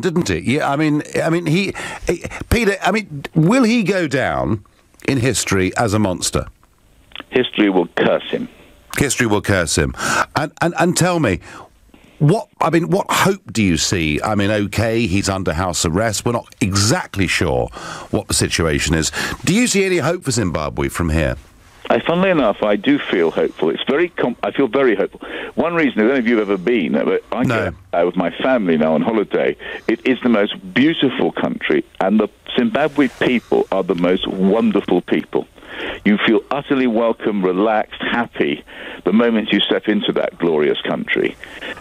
didn't he? Yeah, Peter. I mean, will he go down in history as a monster? History will curse him. History will curse him. And tell me, what hope do you see? I mean, okay, he's under house arrest. We're not exactly sure what the situation is. Do you see any hope for Zimbabwe from here? Funnily enough, I do feel hopeful. I feel very hopeful. One reason, I don't know if you've ever been, but I go with my family now on holiday. It is the most beautiful country, and the Zimbabwe people are the most wonderful people. You feel utterly welcome, relaxed, happy the moment you step into that glorious country.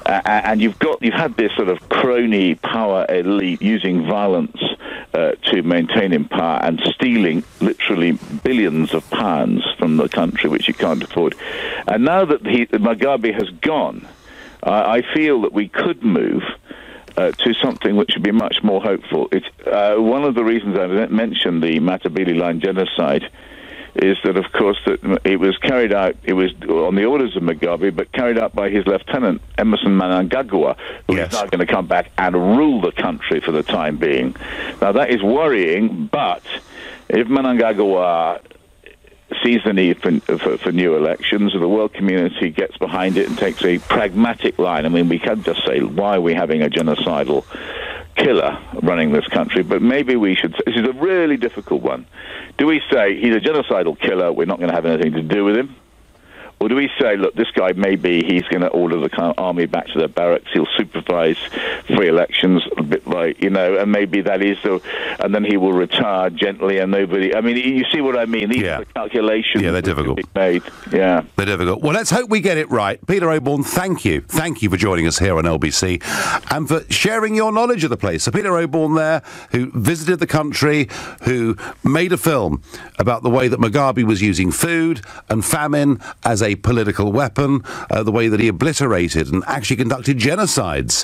And you've had this sort of crony power elite using violence to maintain in power and stealing literally billions of pounds from the country, which you can't afford. And now that Mugabe has gone, I feel that we could move to something which would be much more hopeful. It's one of the reasons I mentioned the Matabele line genocide is that, of course, that it was carried out, it was on the orders of Mugabe, but carried out by his lieutenant, Emerson Mnangagwa, who is now going to come back and rule the country for the time being. Now, that is worrying, but if Mnangagwa sees the need for new elections, the world community gets behind it and takes a pragmatic line. I mean, we can't just say, why are we having a genocidal killer running this country? But maybe we should. This is a really difficult one. Do we say he's a genocidal killer, we're not going to have anything to do with him? Or do we say, look, this guy, maybe he's going to order the army back to their barracks, he'll supervise free elections, a bit like, and maybe that is and then he will retire gently and nobody. I mean, you see what I mean? These are the calculations. Yeah, they're difficult. Made. Yeah. They're difficult. Well, let's hope we get it right. Peter Oborne, thank you. Thank you for joining us here on LBC and for sharing your knowledge of the place. So Peter Oborne there, who visited the country, who made a film about the way that Mugabe was using food and famine as a political weapon, the way that he obliterated and actually conducted genocides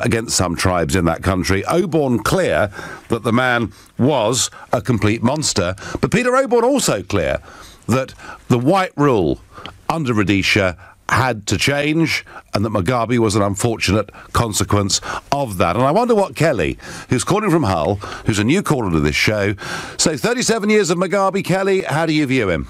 against some tribes in that country. Oborne clear that the man was a complete monster, but Peter Oborne also clear that the white rule under Rhodesia had to change and that Mugabe was an unfortunate consequence of that. And I wonder what Kelly, who's calling from Hull, who's a new caller to this show, so 37 years of Mugabe, Kelly, how do you view him?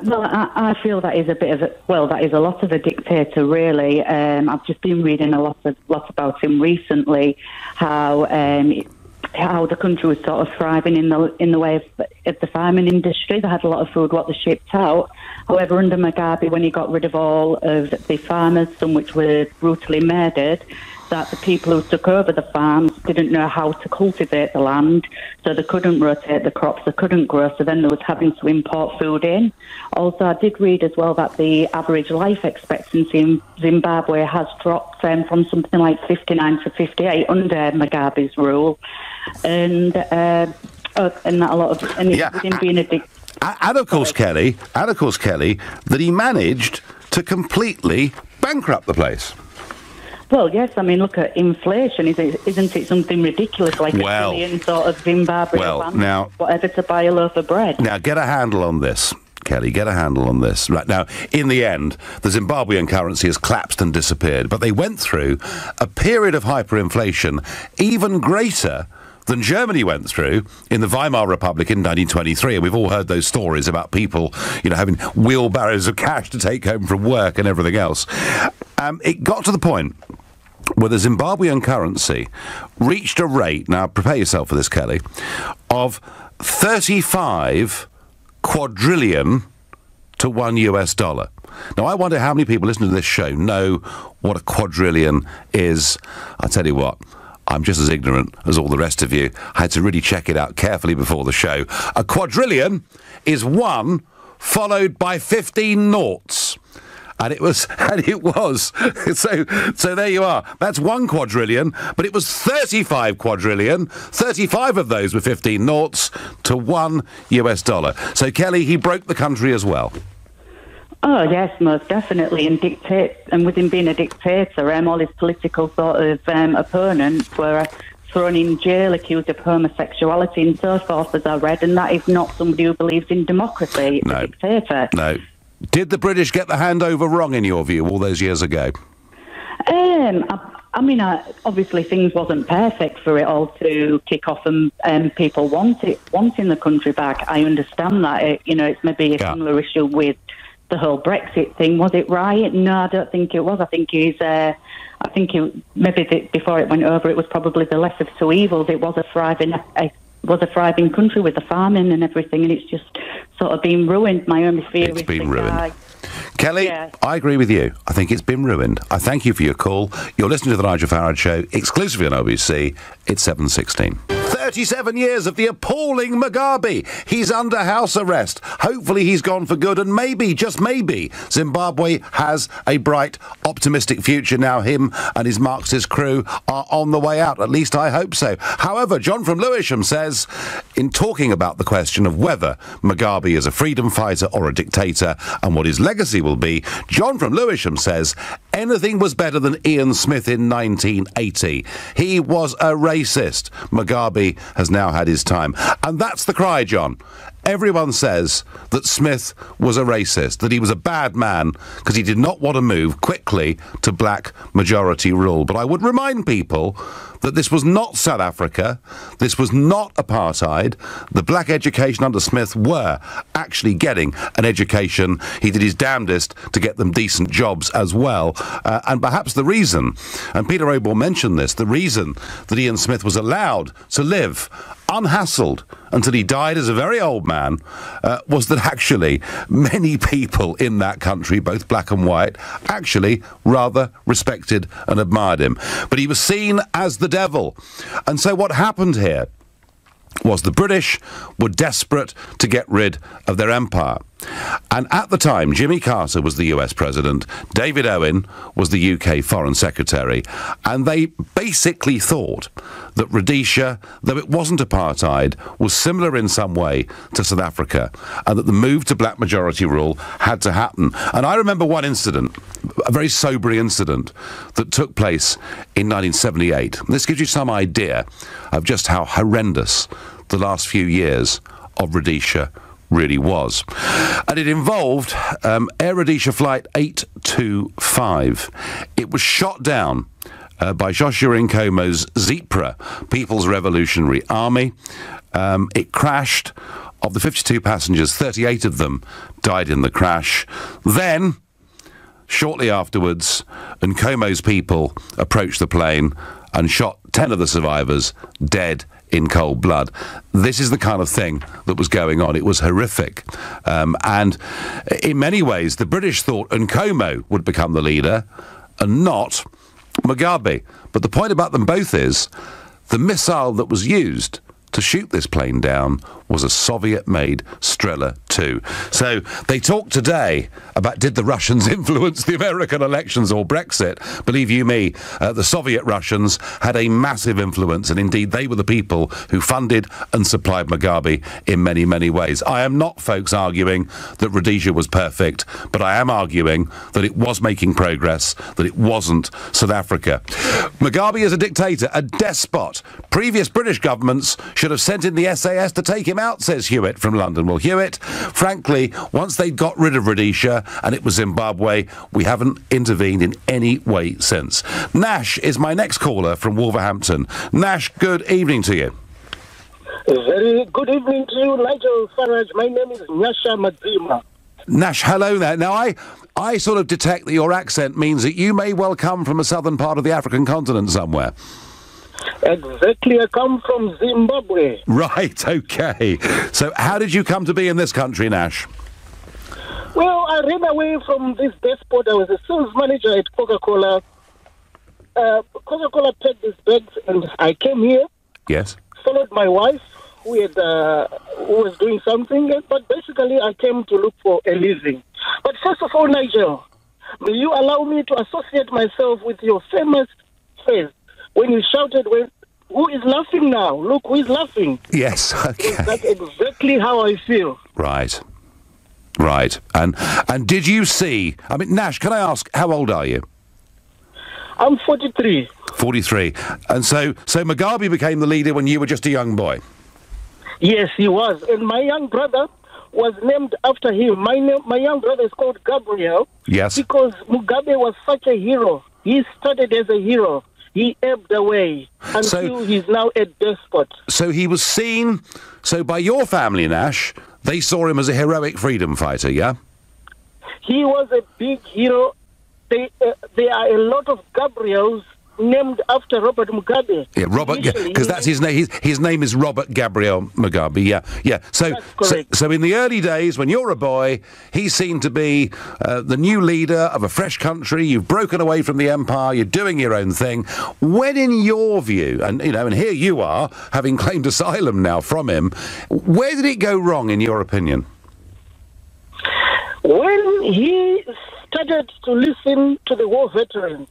Well, I feel that is that is a lot of a dictator, really. I've just been reading a lot about him recently, how the country was sort of thriving in the way of the farming industry. They had a lot of food what they shipped out. However, under Mugabe, when he got rid of all of the farmers, some which were brutally murdered, that the people who took over the farms didn't know how to cultivate the land, so they couldn't rotate the crops, they couldn't grow, so then they was having to import food in. Also, I did read as well that the average life expectancy in Zimbabwe has dropped from something like 59 to 58 under Mugabe's rule, and that a lot of with him being a dictator. And of course, Kelly, that he managed to completely bankrupt the place. Well, yes, I mean, look at inflation. Isn't it something ridiculous, like $1 billion sort of Zimbabwe now, whatever, to buy a loaf of bread? Now, get a handle on this, Kelly, get a handle on this. Right now, in the end, the Zimbabwean currency has collapsed and disappeared, but they went through a period of hyperinflation even greater than Germany went through in the Weimar Republic in 1923. And we've all heard those stories about people, having wheelbarrows of cash to take home from work and everything else. It got to the point where the Zimbabwean currency reached a rate, now prepare yourself for this, Kelly, of 35 quadrillion to $1. Now, I wonder how many people listening to this show know what a quadrillion is. I'll tell you what, I'm just as ignorant as all the rest of you. I had to really check it out carefully before the show. A quadrillion is 1 followed by 15 noughts. And it was. So there you are. That's 1 quadrillion, but it was 35 quadrillion. 35 of those were 15 noughts to $1. So, Kelly, he broke the country as well. Oh, yes, most definitely. And with him being a dictator, all his political sort of opponents were thrown in jail, accused of homosexuality and so forth, as I read, and that is not somebody who believes in democracy. It's a dictator. No. Did the British get the handover wrong, in your view, all those years ago? I mean, obviously things wasn't perfect for it all to kick off and people wanting the country back. I understand that. It's maybe a similar issue with the whole Brexit thing. Was it right? No, I don't think it was. I think maybe before it went over, it was probably the less of two evils. It was a thriving country with the farming and everything, and it's just sort of been ruined. My only fear it's been ruined. Kelly, yeah. I agree with you. I think it's been ruined. I thank you for your call. You're listening to the Nigel Farage Show, exclusively on OBC. It's 7:16. 37 years of the appalling Mugabe. He's under house arrest. Hopefully he's gone for good, and maybe, just maybe, Zimbabwe has a bright, optimistic future now. Him and his Marxist crew are on the way out. At least I hope so. However, John from Lewisham says, in talking about the question of whether Mugabe is a freedom fighter or a dictator and what his legacy will be, John from Lewisham says anything was better than Ian Smith in 1980. He was a racist. Mugabe has now had his time. And that's the cry, John. Everyone says that Smith was a racist, that he was a bad man because he did not want to move quickly to black majority rule. But I would remind people that this was not South Africa, this was not apartheid. The black education under Smith were actually getting an education. He did his damnedest to get them decent jobs as well. And perhaps the reason, and Peter Oborne mentioned this, the reason that Ian Smith was allowed to live unhassled until he died as a very old man, was that actually many people in that country, both black and white, actually rather respected and admired him. But he was seen as the devil. And so what happened here was the British were desperate to get rid of their empire. And at the time, Jimmy Carter was the US president, David Owen was the UK foreign secretary, and they basically thought that Rhodesia, though it wasn't apartheid, was similar in some way to South Africa, and that the move to black majority rule had to happen. And I remember one incident, a very sobering incident, that took place in 1978. This gives you some idea of just how horrendous the last few years of Rhodesia really was. And it involved Air Rhodesia Flight 825. It was shot down by Joshua Nkomo's Zipra, People's Revolutionary Army. It crashed. Of the 52 passengers, 38 of them died in the crash. Then, shortly afterwards, Nkomo's people approached the plane and shot 10 of the survivors dead in cold blood. This is the kind of thing that was going on. It was horrific. And in many ways, the British thought Nkomo would become the leader and not Mugabe. But the point about them both is the missile that was used to shoot this plane down was a Soviet-made Strela 2. So they talked today about did the Russians influence the American elections or Brexit. Believe you me, the Soviet Russians had a massive influence, and indeed they were the people who funded and supplied Mugabe in many, many ways. I am not, folks, arguing that Rhodesia was perfect, but I am arguing that it was making progress, that it wasn't South Africa. Mugabe is a dictator, a despot. Previous British governments should have sent in the SAS to take him out, says Hewitt from London. Well, Hewitt, frankly, once they got rid of Rhodesia and it was Zimbabwe, we haven't intervened in any way since. Nash is my next caller from Wolverhampton. Nash, good evening to you. Very good evening to you, Nigel Farage. My name is Nyasha Madzima. Nash, hello there. Now, I sort of detect that your accent means that you may well come from a southern part of the African continent somewhere. Exactly, I come from Zimbabwe. Right, okay. So how did you come to be in this country, Nash? Well, I ran away from this despot. I was a sales manager at Coca-Cola. Coca-Cola packed these bags and I came here. Yes. Followed my wife, who was doing something. But basically, I came to look for a living. But first of all, Nigel, will you allow me to associate myself with your famous phrase? When you shouted, who is laughing now? Look, who is laughing? Yes, okay. That's exactly how I feel. Right. Right. And did you see... I mean, Nash, can I ask, how old are you? I'm 43. 43. And so Mugabe became the leader when you were just a young boy? Yes, he was. And my young brother was named after him. My young brother is called Gabriel. Yes. Because Mugabe was such a hero. He started as a hero. he ebbed away until he's now a despot. So he was seen, so by your family, Nash, they saw him as a heroic freedom fighter, yeah? He was a big hero. There are a lot of Gabriels named after Robert Mugabe. Yeah, Robert, because that's his name. His name is Robert Gabriel Mugabe. Yeah. So in the early days, when you're a boy, he's seen to be the new leader of a fresh country. You've broken away from the empire. You're doing your own thing. When, in your view, and here you are, having claimed asylum now from him, where did it go wrong, in your opinion? When he started to listen to the war veterans.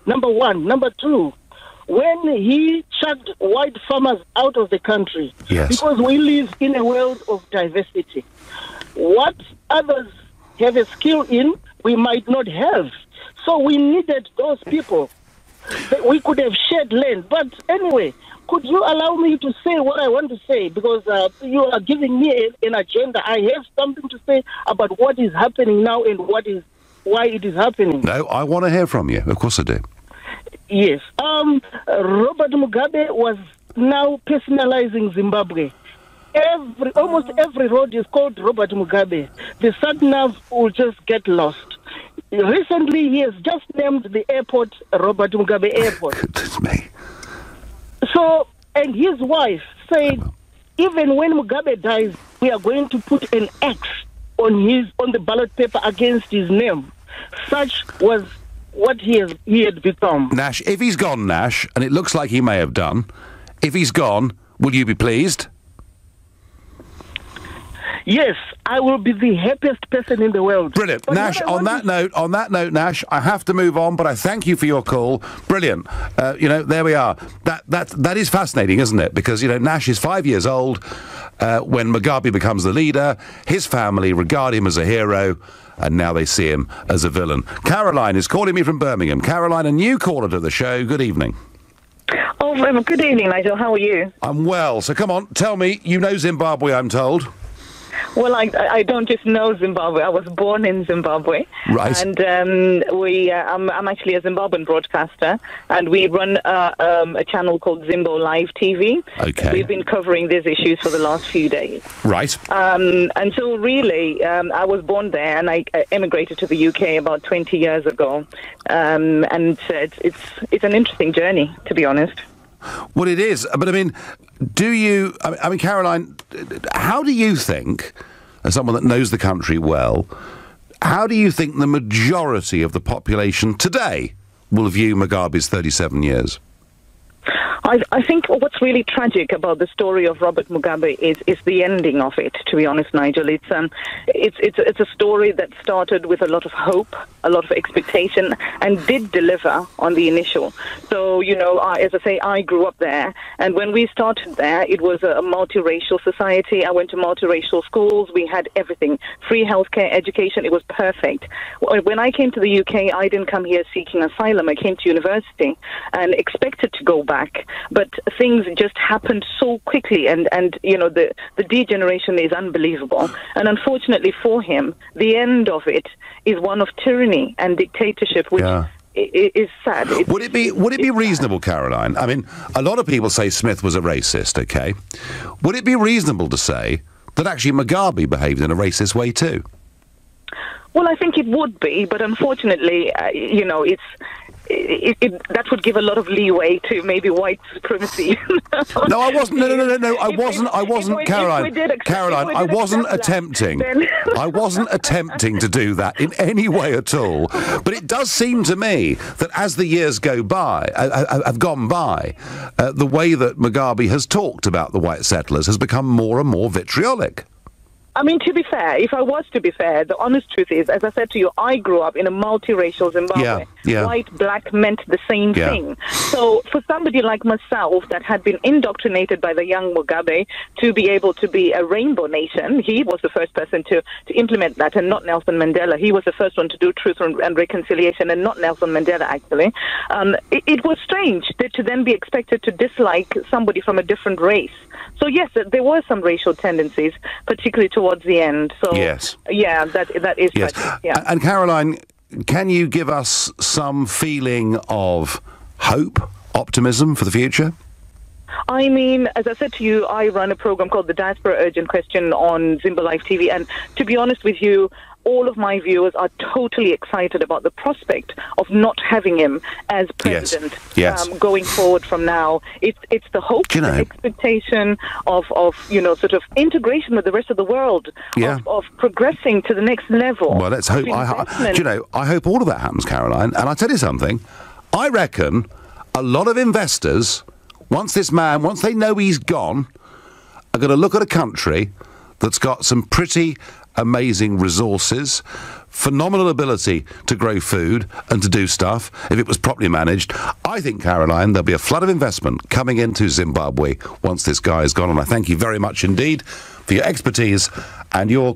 Number one. Number two, when he chucked white farmers out of the country. Yes. Because we live in a world of diversity. What others have a skill in, we might not have. So we needed those people. We could have shared land. But anyway, could you allow me to say what I want to say? Because you are giving me an agenda. I have something to say about what is happening now and why it is happening. No, I want to hear from you. Of course I do. Yes. Robert Mugabe was now personalizing Zimbabwe. Almost every road is called Robert Mugabe. The sat-nav will just get lost. Recently, he has just named the airport Robert Mugabe Airport. Goodness me. So, and his wife said, even when Mugabe dies, we are going to put an X on the ballot paper against his name. Such was what he had become. Nash, if he's gone, Nash, and it looks like he may have done, if he's gone, will you be pleased? Yes, I will be the happiest person in the world. Brilliant. But Nash, on that note, Nash, I have to move on, but I thank you for your call. Brilliant. There we are. That is fascinating, isn't it? Because, Nash is 5 years old when Mugabe becomes the leader. His family regard him as a hero, and now they see him as a villain. Caroline is calling me from Birmingham. Caroline, a new caller to the show. Good evening. Oh, good evening, Nigel. How are you? I'm well. So come on, tell me. You know Zimbabwe, I'm told. Well, I don't just know Zimbabwe. I was born in Zimbabwe. Right. And I'm actually a Zimbabwean broadcaster, and we run a channel called Zimbo Live TV. Okay. We've been covering these issues for the last few days. Right. And so really, I was born there, and I emigrated to the UK about 20 years ago. And it's an interesting journey, to be honest. Well, it is. But, Caroline, how do you think, as someone that knows the country well, how do you think the majority of the population today will view Mugabe's 37 years? I think what's really tragic about the story of Robert Mugabe is the ending of it, to be honest, Nigel. It's a story that started with a lot of hope, a lot of expectation, and did deliver on the initial. So, as I say, I grew up there, and when we started there, it was a multiracial society. I went to multiracial schools. We had everything. Free healthcare, education. It was perfect. When I came to the UK, I didn't come here seeking asylum. I came to university and expected to go back. But things just happened so quickly, and the degeneration is unbelievable. And unfortunately for him, the end of it is one of tyranny and dictatorship, which is sad. Would it be reasonable, Caroline? I mean, a lot of people say Smith was a racist, okay? Would it be reasonable to say that actually Mugabe behaved in a racist way too? Well, I think it would be, but unfortunately, that would give a lot of leeway to maybe white supremacy. No, I wasn't. No. I wasn't, Caroline. Caroline, I wasn't attempting. I wasn't attempting to do that in any way at all. But it does seem to me that as the years have gone by, the way that Mugabe has talked about the white settlers has become more and more vitriolic. I mean, to be fair, if I was to be fair, the honest truth is, as I said to you, I grew up in a multiracial Zimbabwe. Yeah. White, black meant the same thing. So for somebody like myself that had been indoctrinated by the young Mugabe to be able to be a rainbow nation, he was the first person to implement that, and not Nelson Mandela. He was the first one to do truth and reconciliation, and not Nelson Mandela, actually. It was strange to then be expected to dislike somebody from a different race. So yes, there were some racial tendencies, particularly towards the end. So yes. Yeah, that is tragic. Yeah. And Caroline, can you give us some feeling of hope optimism for the future? I mean, as I said to you, I run a program called The Diaspora Urgent Question on Zimba Live TV, and to be honest with you, all of my viewers are totally excited about the prospect of not having him as president going forward from now. It's the hope, the expectation of sort of integration with the rest of the world, of progressing to the next level. Well, let's hope. I hope all of that happens, Caroline. And I'll tell you something. I reckon a lot of investors, once they know he's gone, are going to look at a country that's got some pretty amazing resources, phenomenal ability to grow food and to do stuff if it was properly managed. I think, Caroline, there'll be a flood of investment coming into Zimbabwe once this guy is gone, and I thank you very much indeed for your expertise and your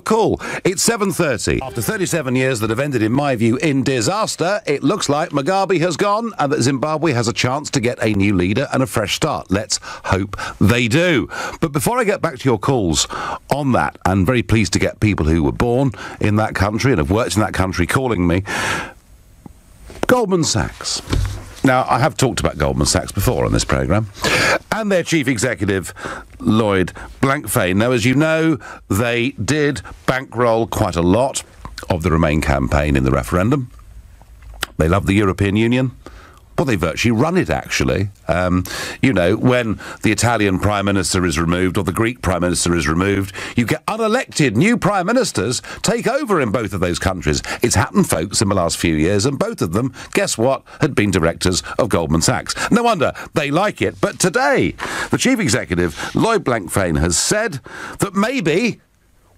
call. It's 7:30. After 37 years that have ended, in my view, in disaster, it looks like Mugabe has gone and that Zimbabwe has a chance to get a new leader and a fresh start. Let's hope they do. But before I get back to your calls on that, I'm very pleased to get people who were born in that country and have worked in that country calling me. Goldman Sachs. Now, I have talked about Goldman Sachs before on this programme, and their chief executive, Lloyd Blankfein. Now, as you know, they did bankroll quite a lot of the Remain campaign in the referendum. They love the European Union. Well, they virtually run it, actually. When the Italian Prime Minister is removed or the Greek Prime Minister is removed, you get unelected new Prime Ministers take over in both of those countries. It's happened, folks, in the last few years, and both of them, guess what, had been directors of Goldman Sachs. No wonder they like it. But today, the chief executive, Lloyd Blankfein, has said that maybe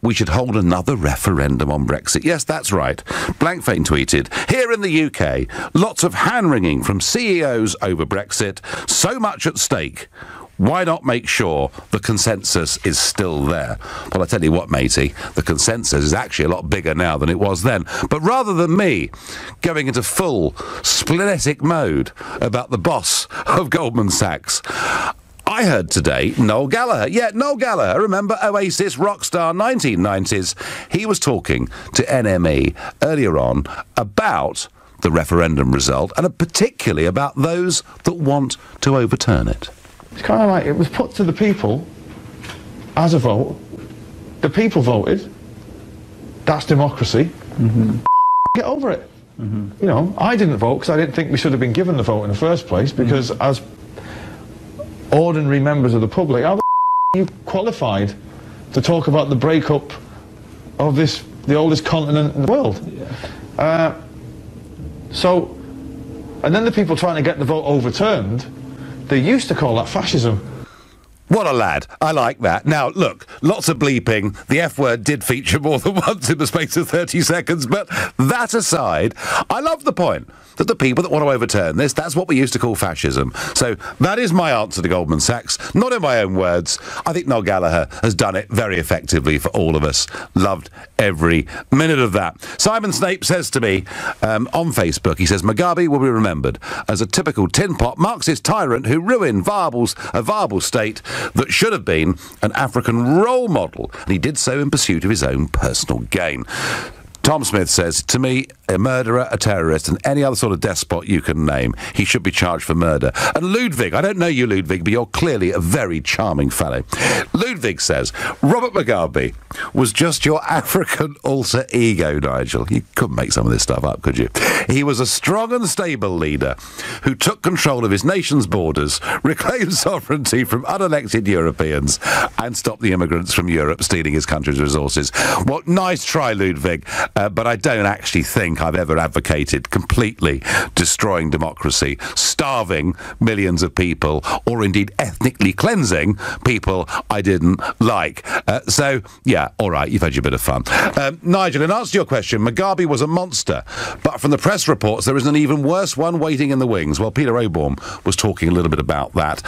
we should hold another referendum on Brexit. Yes, that's right. Blankfein tweeted, here in the UK, lots of hand-wringing from CEOs over Brexit, so much at stake. Why not make sure the consensus is still there? Well, I tell you what, matey, the consensus is actually a lot bigger now than it was then. But rather than me going into full splenetic mode about the boss of Goldman Sachs, I heard today Noel Gallagher. Yeah, Noel Gallagher, remember Oasis rock star 1990s? He was talking to NME earlier on about the referendum result and particularly about those that want to overturn it. It's kind of like it was put to the people as a vote. The people voted. That's democracy. Get over it. I didn't vote because I didn't think we should have been given the vote in the first place because as ordinary members of the public, how the you qualified to talk about the breakup of the oldest continent in the world? And then the people trying to get the vote overturned, they used to call that fascism. What a lad. I like that. Now, look, lots of bleeping. The F word did feature more than once in the space of 30 seconds, but that aside, I love the point that the people that want to overturn this, that's what we used to call fascism. So that is my answer to Goldman Sachs. Not in my own words. I think Noel Gallagher has done it very effectively for all of us. Loved every minute of that. Simon Snape says to me on Facebook, he says, Mugabe will be remembered as a typical tin pot Marxist tyrant who ruined a viable state that should have been an African role model. And he did so in pursuit of his own personal gain. Tom Smith says, to me, a murderer, a terrorist, and any other sort of despot you can name, he should be charged for murder. And Ludwig, I don't know you, Ludwig, but you're clearly a very charming fellow. Ludwig says, Robert Mugabe was just your African alter ego, Nigel. You couldn't make some of this stuff up, could you? He was a strong and stable leader who took control of his nation's borders, reclaimed sovereignty from unelected Europeans, and stopped the immigrants from Europe stealing his country's resources. Well, nice try, Ludwig. But I don't actually think I've ever advocated completely destroying democracy, starving millions of people, or indeed ethnically cleansing people I didn't like. So, yeah, all right, you've had your bit of fun. Nigel, in answer to your question, Mugabe was a monster, but from the press reports, there is an even worse one waiting in the wings. Well, Peter Oborne was talking a little bit about that.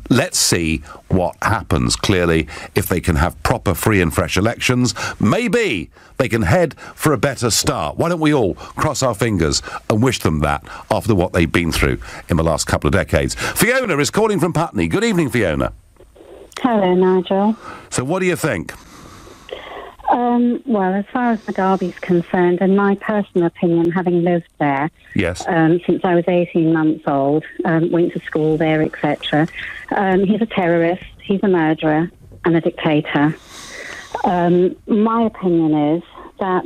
Let's see what happens. Clearly, if they can have proper, free and fresh elections, maybe they can head for a better start. Why don't we all cross our fingers and wish them that after what they've been through in the last couple of decades? Fiona is calling from Putney. Good evening, Fiona. Hello, Nigel. So what do you think? Well, as far as Mugabe's concerned, in my personal opinion, having lived there Yes. since I was 18 months old, went to school there, etc., he's a terrorist, he's a murderer, and a dictator. My opinion is that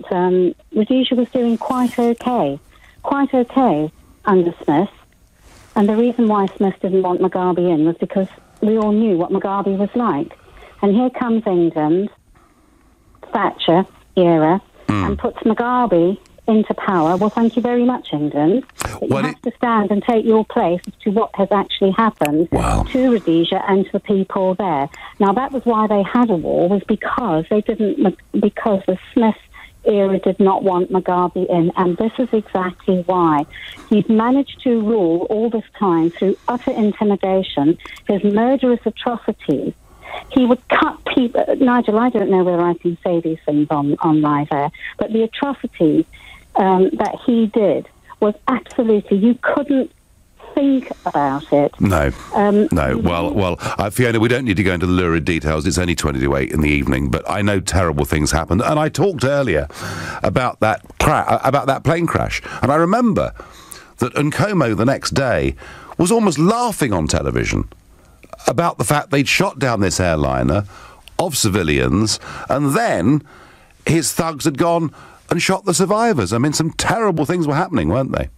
Rhodesia was doing quite okay under Smith. And the reason why Smith didn't want Mugabe in was because we all knew what Mugabe was like. And here comes England, Thatcher era, and puts Mugabe into power. Well, thank you very much, England. But you have to stand and take your place as to what has actually happened to Rhodesia and to the people there. Now, that was why they had a war, was because because the Smith era did not want Mugabe in, and this is exactly why. He's managed to rule all this time through utter intimidation, his murderous atrocities. He would cut people... Nigel, I don't know whether I can say these things on live air, but the atrocities that he did was absolutely... You couldn't think about it. No. No. Well, Fiona, we don't need to go into the lurid details. It's only 20 to 8 in the evening, but I know terrible things happened. And I talked earlier about that plane crash. And I remember that Nkomo the next day was almost laughing on television about the fact they'd shot down this airliner of civilians, and then his thugs had gone and shot the survivors. I mean, some terrible things were happening, weren't they?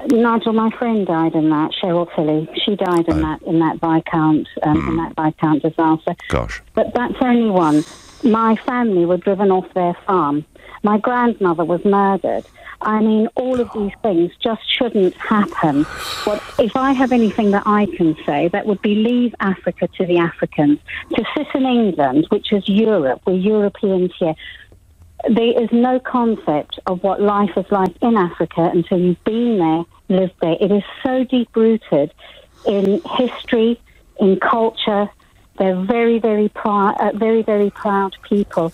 Nigel, my friend died in that. Cheryl Tilley, she died in that Viscount disaster. Gosh! But that's only one. My family were driven off their farm. My grandmother was murdered. I mean, all of these things just shouldn't happen. But if I have anything that I can say, that would be leave Africa to the Africans. To sit in England, which is Europe, we're Europeans here. There is no concept of what life is like in Africa until you've been there, lived there. It is so deep-rooted in history, in culture. They're very, very proud people.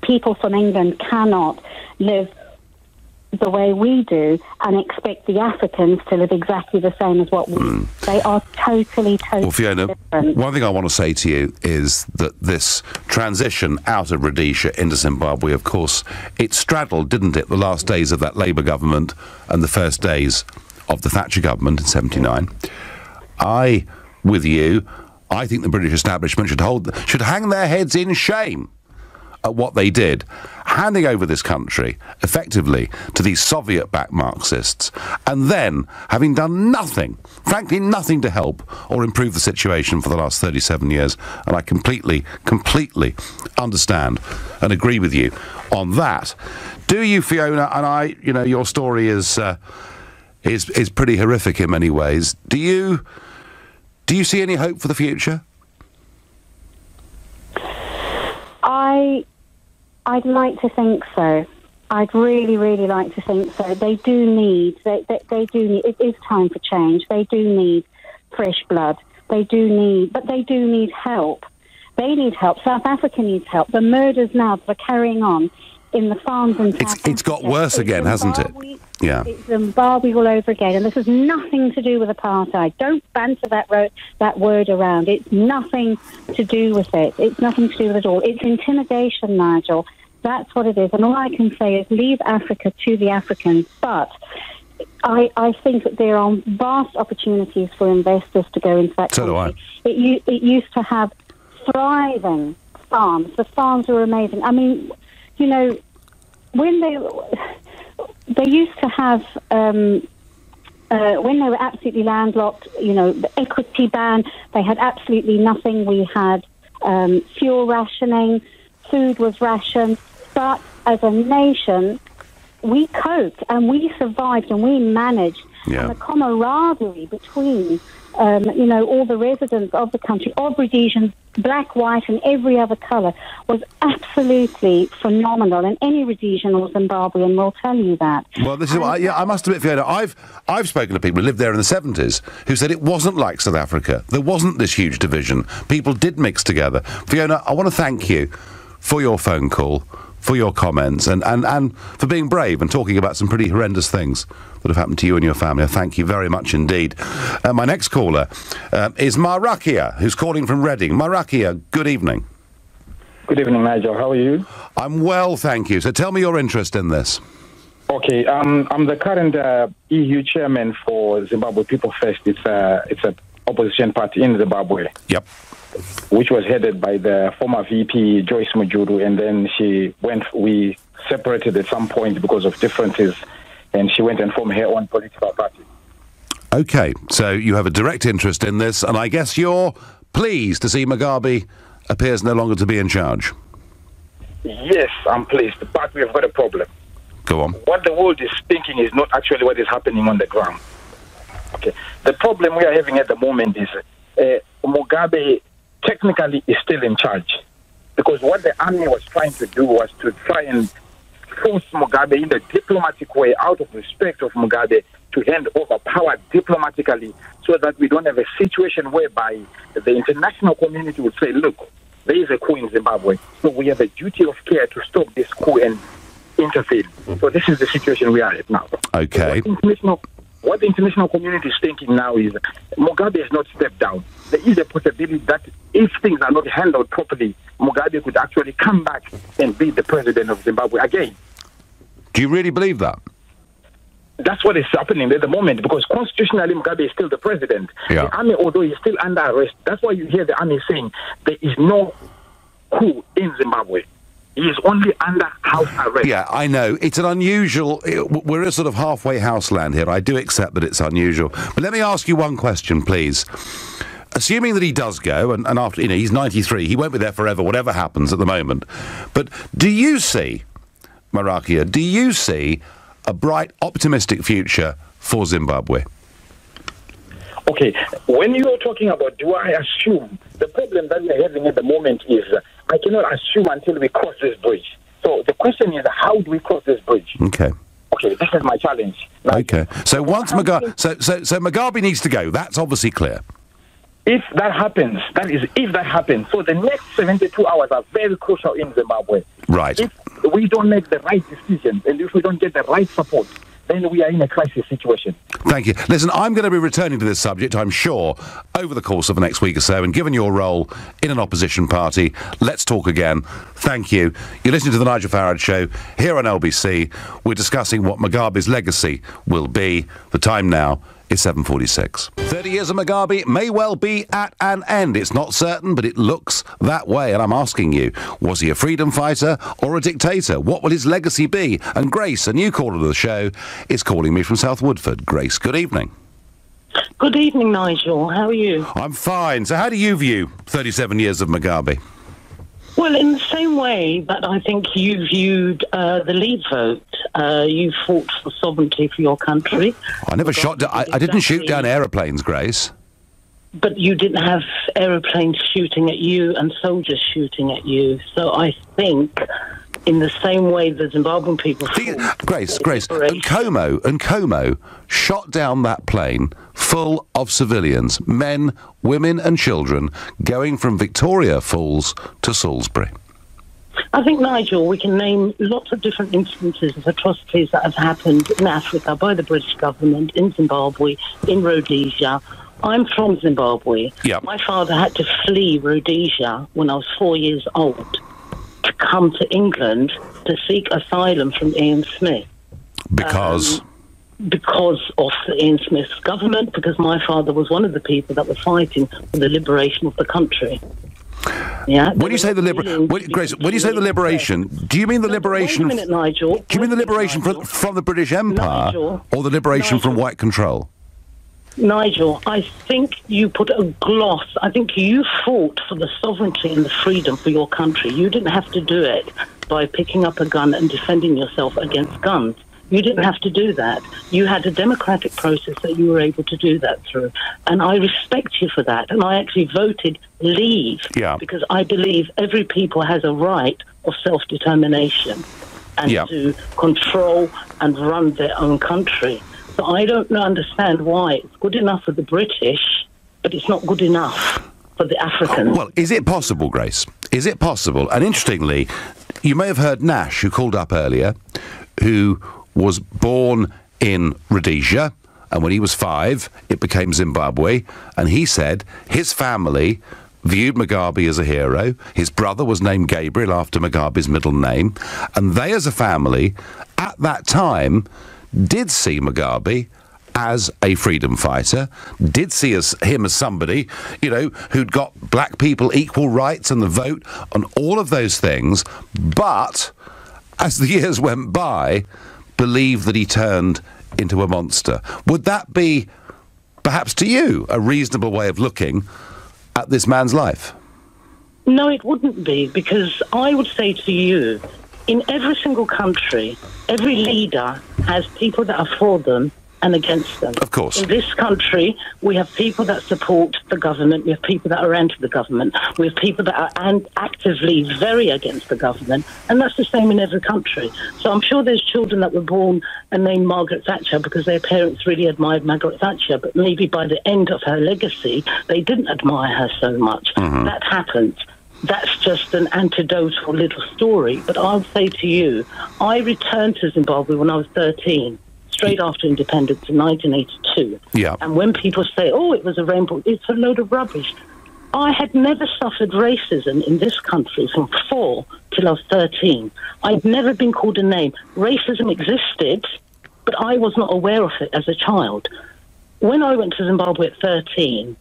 People from England cannot live the way we do and expect the Africans to live exactly the same as what we They are totally well, Fiona, different. One thing I want to say to you is that this transition out of Rhodesia into Zimbabwe, of course, it straddled, didn't it, the last days of that Labour government and the first days of the Thatcher government in '79. With you, I think the British establishment should hang their heads in shame at what they did, handing over this country effectively to these Soviet-backed Marxists, and then having done nothing, frankly nothing to help or improve the situation for the last 37 years. And I completely understand and agree with you on that. Do you, Fiona? And you know, your story is pretty horrific in many ways. Do you see any hope for the future? I'd like to think so. I'd really, really like to think so. They do need, it is time for change. They do need fresh blood. But they do need help. They need help. South Africa needs help. The murders now that are carrying on in the farms in South Africa. It's got worse again, hasn't it? Yeah. It's Zimbabwe all over again, and this has nothing to do with apartheid. Don't banter that word around. It's nothing to do with it. It's nothing to do with it at all. It's intimidation, Nigel. That's what it is. And all I can say is leave Africa to the Africans. But I think that there are vast opportunities for investors to go into that country. So do I. It used to have thriving farms. The farms were amazing. I mean, you know, when they used to have, when they were absolutely landlocked, you know, the equity ban, they had absolutely nothing. We had fuel rationing, food was rationed, but as a nation, we coped and we survived and we managed. Yeah. And the camaraderie between, you know, all the residents of the country, of Rhodesians, black, white, and every other colour, was absolutely phenomenal. And any Rhodesian or Zimbabwean will tell you that. Well, this is I must admit, Fiona, I've spoken to people who lived there in the 70s who said it wasn't like South Africa. There wasn't this huge division. People did mix together. Fiona, I want to thank you for your phone call, for your comments, and for being brave and talking about some pretty horrendous things that have happened to you and your family. I thank you very much indeed. My next caller is Marakia, who's calling from Reading. Marakia, good evening. Good evening, Nigel. How are you? I'm well, thank you. So tell me your interest in this. Okay, I'm the current EU chairman for Zimbabwe People First. It's an opposition party in Zimbabwe. Yep. Which was headed by the former VP Joyce Mujuru, and then we separated at some point because of differences, and she went and formed her own political party. Okay, so you have a direct interest in this, and I guess you're pleased to see Mugabe appears no longer to be in charge. Yes, I'm pleased, but we have got a problem. Go on. What the world is thinking is not actually what is happening on the ground. Okay, the problem we are having at the moment is Mugabe technically is still in charge, because what the army was trying to do was to try and force Mugabe in a diplomatic way, out of respect of Mugabe, to hand over power diplomatically, so that we don't have a situation whereby the international community would say, look, there is a coup in Zimbabwe, so we have a duty of care to stop this coup and intervene. So this is the situation we are at now. Okay. So what the international community is thinking now is Mugabe has not stepped down. There is a possibility that if things are not handled properly, Mugabe could actually come back and be the president of Zimbabwe again. Do you really believe that? That's what is happening at the moment, because constitutionally Mugabe is still the president. Yeah. The army, although he's still under arrest, that's why you hear the army saying there is no coup in Zimbabwe. He is only under house arrest. Yeah, I know. It's an unusual... We're a sort of halfway house land here. I do accept that it's unusual. But let me ask you one question, please. Assuming that he does go, and after, he's 93, he won't be there forever, whatever happens at the moment. But do you see, Marakia, do you see a bright, optimistic future for Zimbabwe? Okay, when you are talking about do I assume, the problem that we're having at the moment is I cannot assume until we cross this bridge. So the question is, how do we cross this bridge? Okay. Okay, this is my challenge. Okay. So once Mugabe... So Mugabe needs to go. That's obviously clear. If that happens, if that happens. So the next 72 hours are very crucial in Zimbabwe. Right. If we don't make the right decisions and if we don't get the right support, then we are in a crisis situation. Thank you. Listen, I'm going to be returning to this subject, I'm sure, over the course of the next week or so, and given your role in an opposition party, let's talk again. Thank you. You're listening to The Nigel Farage Show here on LBC. We're discussing what Mugabe's legacy will be. The time now is 7:46. 30 years of Mugabe may well be at an end. It's not certain, but it looks that way. And I'm asking you, was he a freedom fighter or a dictator? What will his legacy be? And Grace, a new caller to the show, is calling me from South Woodford. Grace, good evening. Good evening, Nigel. How are you? I'm fine. So how do you view 37 years of Mugabe? Well, in the same way that I think you viewed the Leave vote. You fought for sovereignty for your country. I never shot... I didn't shoot down aeroplanes, Grace. But you didn't have aeroplanes shooting at you and soldiers shooting at you. So I think, in the same way the Zimbabwean people... Grace, Nkomo shot down that plane full of civilians, men, women and children, going from Victoria Falls to Salisbury. I think, Nigel, we can name lots of different instances of atrocities that have happened in Africa by the British government, in Zimbabwe, in Rhodesia. I'm from Zimbabwe. Yep. My father had to flee Rhodesia when I was 4 years old to come to England to seek asylum from Ian Smith. Because? Because of Ian Smith's government, because my father was one of the people that were fighting for the liberation of the country. Yeah. When you say the Grace, when you say the liberation, do you mean the liberation? Wait a minute, Nigel. Do you mean the liberation from the British Empire, Nigel, or the liberation from white control? Nigel, I think you put a gloss. I think you fought for the sovereignty and the freedom for your country. You didn't have to do it by picking up a gun and defending yourself against guns. You didn't have to do that. You had a democratic process that you were able to do that through. And I respect you for that. And I actually voted Leave because I believe every people has a right of self-determination and to control and run their own country. So I don't understand why it's good enough for the British, but it's not good enough for the Africans. Well, is it possible, Grace? Is it possible? And interestingly, you may have heard Nash, who called up earlier, who was born in Rhodesia, and when he was 5, it became Zimbabwe, and he said his family viewed Mugabe as a hero. His brother was named Gabriel after Mugabe's middle name. And they, as a family, at that time, did see Mugabe as a freedom fighter, did see him as somebody, you know, who'd got black people equal rights and the vote on all of those things, but as the years went by, believed that he turned into a monster. Would that be, perhaps to you, a reasonable way of looking at this man's life? No, it wouldn't be, because I would say to you, in every single country, every leader has people that are for them and against them. Of course. In this country, we have people that support the government, we have people that are anti the government, we have people that are actively very against the government, and that's the same in every country. So I'm sure there's children that were born and named Margaret Thatcher because their parents really admired Margaret Thatcher, but maybe by the end of her legacy, they didn't admire her so much. That happens. That's just an anecdotal little story. But I'll say to you, I returned to Zimbabwe when I was 13. Straight after independence in 1982. Yeah. And when people say, oh, it was a rainbow, it's a load of rubbish. I had never suffered racism in this country from 4 till I was 13. I'd never been called a name. Racism existed, but I was not aware of it as a child. When I went to Zimbabwe at 13,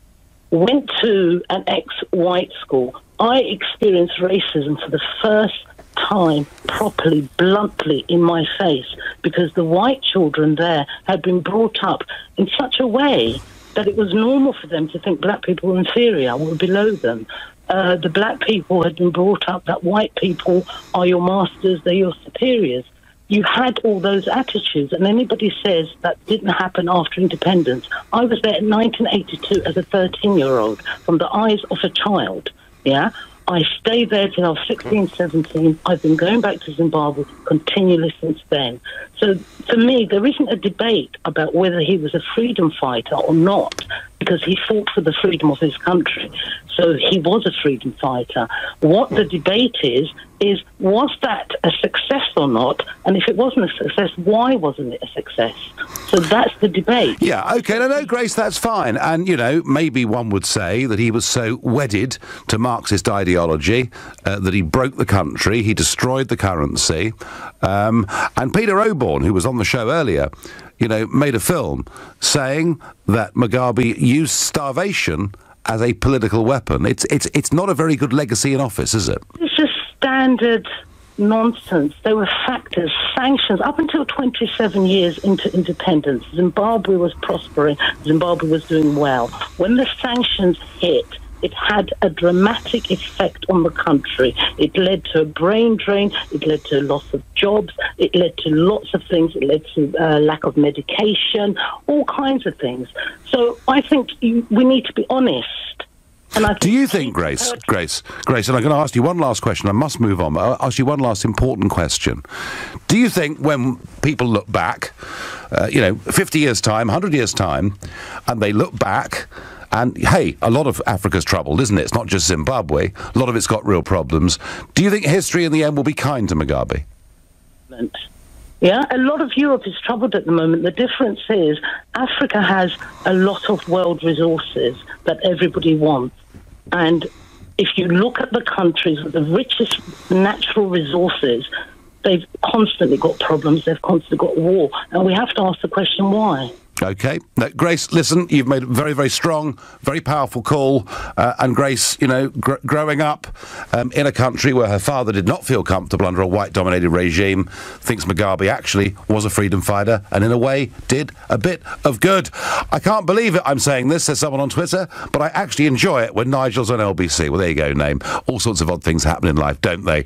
went to an ex-white school, I experienced racism for the first time properly, bluntly in my face, because the white children there had been brought up in such a way that it was normal for them to think black people were inferior, were below them. The black people had been brought up that white people are your masters, they're your superiors. You had all those attitudes, and anybody says that didn't happen after independence. I was there in 1982 as a 13-year-old, from the eyes of a child, yeah? I stayed there till I was 16, 17. I've been going back to Zimbabwe continually since then. So for me, there isn't a debate about whether he was a freedom fighter or not, because he fought for the freedom of his country. So he was a freedom fighter. What the debate is was that a success or not? And if it wasn't a success, why wasn't it a success? So that's the debate. Yeah, OK, no, Grace, that's fine. And, you know, maybe one would say that he was so wedded to Marxist ideology that he broke the country, he destroyed the currency. And Peter Oborne, who was on the show earlier, you know, made a film saying that Mugabe used starvation as a political weapon. It's not a very good legacy in office, is it? It's just standard nonsense. There were factors, sanctions. Up until 27 years into independence, Zimbabwe was prospering, Zimbabwe was doing well. When the sanctions hit, it had a dramatic effect on the country. It led to a brain drain, it led to a loss of jobs, it led to lots of things, it led to lack of medication, all kinds of things. So I think we need to be honest. And do you think, Grace, and I'm going to ask you one last question, I must move on, but I'll ask you one last important question. Do you think when people look back, 50 years' time, 100 years' time, and they look back, and, hey, a lot of Africa's troubled, isn't it? It's not just Zimbabwe. A lot of it's got real problems. Do you think history in the end will be kind to Mugabe? Yeah, a lot of Europe is troubled at the moment. The difference is Africa has a lot of world resources that everybody wants. And if you look at the countries with the richest natural resources, they've constantly got problems, they've constantly got war. And we have to ask the question, why? OK. Now, Grace, listen, you've made a very, very strong, very powerful call. And Grace, you know, growing up in a country where her father did not feel comfortable under a white-dominated regime, thinks Mugabe actually was a freedom fighter and, in a way, did a bit of good. I can't believe it, I'm saying this, says someone on Twitter, but I actually enjoy it when Nigel's on LBC. Well, there you go, name. All sorts of odd things happen in life, don't they?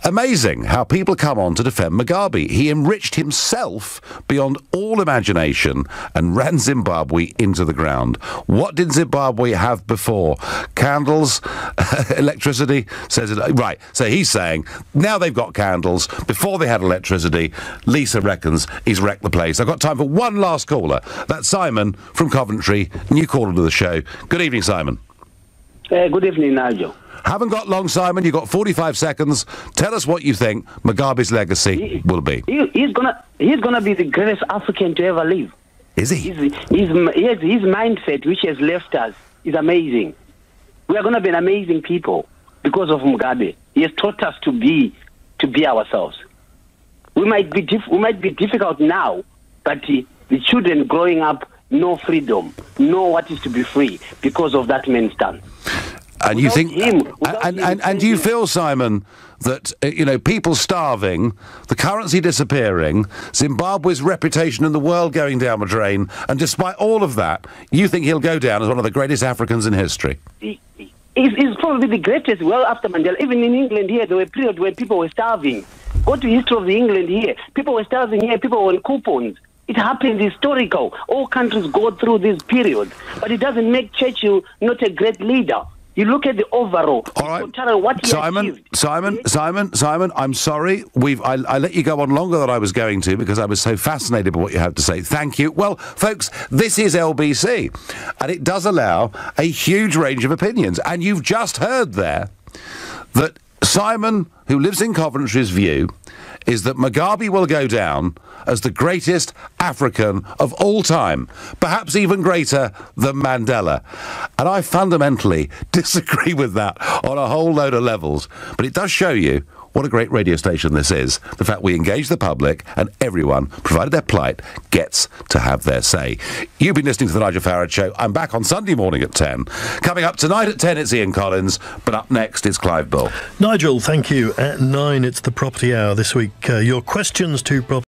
Amazing how people come on to defend Mugabe. He enriched himself beyond all imagination and ran Zimbabwe into the ground. What did Zimbabwe have before? Candles, electricity, says it. Right, so he's saying now they've got candles. Before they had electricity, Lisa reckons he's wrecked the place. I've got time for one last caller. That's Simon from Coventry, new caller to the show. Good evening, Simon. Good evening, Nigel. Haven't got long, Simon. You've got 45 seconds. Tell us what you think Mugabe's legacy will be. He's gonna be the greatest African to ever live. Is he? His mindset, which has left us, is amazing. We are going to be an amazing people because of Mugabe. He has taught us to be ourselves. We might be difficult now, but the children growing up know freedom, know what is to be free because of that man's stance. And you think, and do you feel, Simon, that people starving, the currency disappearing, Zimbabwe's reputation in the world going down the drain, and despite all of that, you think he'll go down as one of the greatest Africans in history? He's probably the greatest. Well, after Mandela, even in England here, there were periods where people were starving. Go to history of England here. People were starving here. People were on coupons. It happens historical. All countries go through these periods, but it doesn't make Churchill not a great leader. You look at the overall. All right, what he achieved. Simon, I'm sorry. I let you go on longer than I was going to because I was so fascinated by what you have to say. Thank you. Well, folks, this is LBC, and it does allow a huge range of opinions. And you've just heard there that Simon, who lives in Coventry's view, is that Mugabe will go down as the greatest African of all time, perhaps even greater than Mandela. And I fundamentally disagree with that on a whole load of levels. But it does show you what a great radio station this is. The fact we engage the public and everyone, provided they're polite, gets to have their say. You've been listening to The Nigel Farage Show. I'm back on Sunday morning at 10. Coming up tonight at 10, it's Ian Collins. But up next, it's Clive Bull. Nigel, thank you. At 9, it's the Property Hour this week. Your questions to Property